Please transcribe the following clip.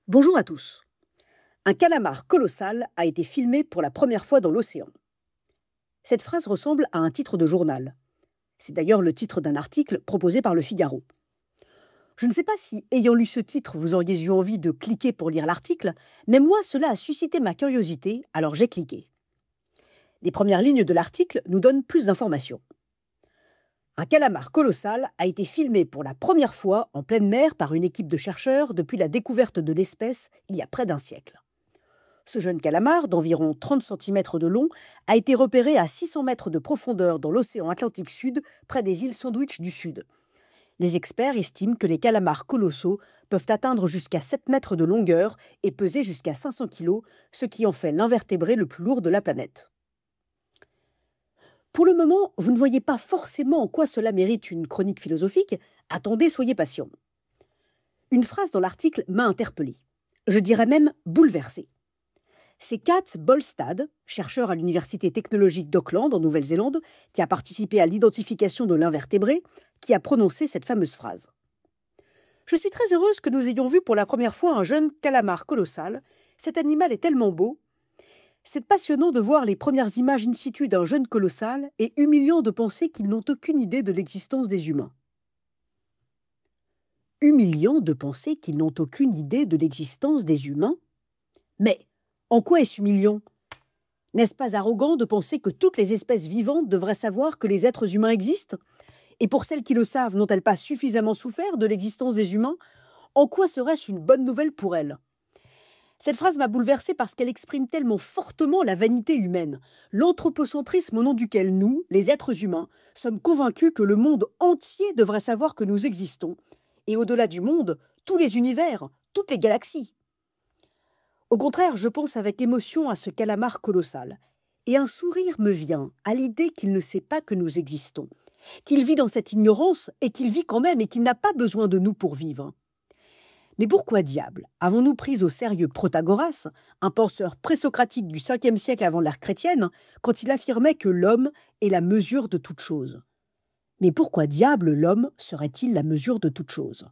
Bonjour à tous. Un calamar colossal a été filmé pour la première fois dans l'océan. Cette phrase ressemble à un titre de journal. C'est d'ailleurs le titre d'un article proposé par Le Figaro. Je ne sais pas si, ayant lu ce titre, vous auriez eu envie de cliquer pour lire l'article, mais moi, cela a suscité ma curiosité, alors j'ai cliqué. Les premières lignes de l'article nous donnent plus d'informations. Un calamar colossal a été filmé pour la première fois en pleine mer par une équipe de chercheurs depuis la découverte de l'espèce il y a près d'un siècle. Ce jeune calamar, d'environ 30 cm de long, a été repéré à 600 mètres de profondeur dans l'océan Atlantique Sud, près des îles Sandwich du Sud. Les experts estiment que les calamars colossaux peuvent atteindre jusqu'à 7 mètres de longueur et peser jusqu'à 500 kg, ce qui en fait l'invertébré le plus lourd de la planète. Pour le moment, vous ne voyez pas forcément en quoi cela mérite une chronique philosophique. Attendez, soyez patient. Une phrase dans l'article m'a interpellé. Je dirais même bouleversé. C'est Kat Bolstad, chercheur à l'Université technologique d'Auckland en Nouvelle-Zélande, qui a participé à l'identification de l'invertébré, qui a prononcé cette fameuse phrase. Je suis très heureuse que nous ayons vu pour la première fois un jeune calamar colossal. Cet animal est tellement beau. C'est passionnant de voir les premières images in situ d'un jeune colossal et humiliant de penser qu'ils n'ont aucune idée de l'existence des humains. Humiliant de penser qu'ils n'ont aucune idée de l'existence des humains? Mais en quoi est-ce humiliant? N'est-ce pas arrogant de penser que toutes les espèces vivantes devraient savoir que les êtres humains existent? Et pour celles qui le savent, n'ont-elles pas suffisamment souffert de l'existence des humains? En quoi serait-ce une bonne nouvelle pour elles? Cette phrase m'a bouleversée parce qu'elle exprime tellement fortement la vanité humaine, l'anthropocentrisme au nom duquel nous, les êtres humains, sommes convaincus que le monde entier devrait savoir que nous existons, et au-delà du monde, tous les univers, toutes les galaxies. Au contraire, je pense avec émotion à ce calamar colossal, et un sourire me vient à l'idée qu'il ne sait pas que nous existons, qu'il vit dans cette ignorance et qu'il vit quand même et qu'il n'a pas besoin de nous pour vivre. Mais pourquoi diable avons-nous pris au sérieux Protagoras, un penseur présocratique du 5e siècle avant l'ère chrétienne, quand il affirmait que l'homme est la mesure de toute chose? Mais pourquoi diable l'homme serait-il la mesure de toute chose?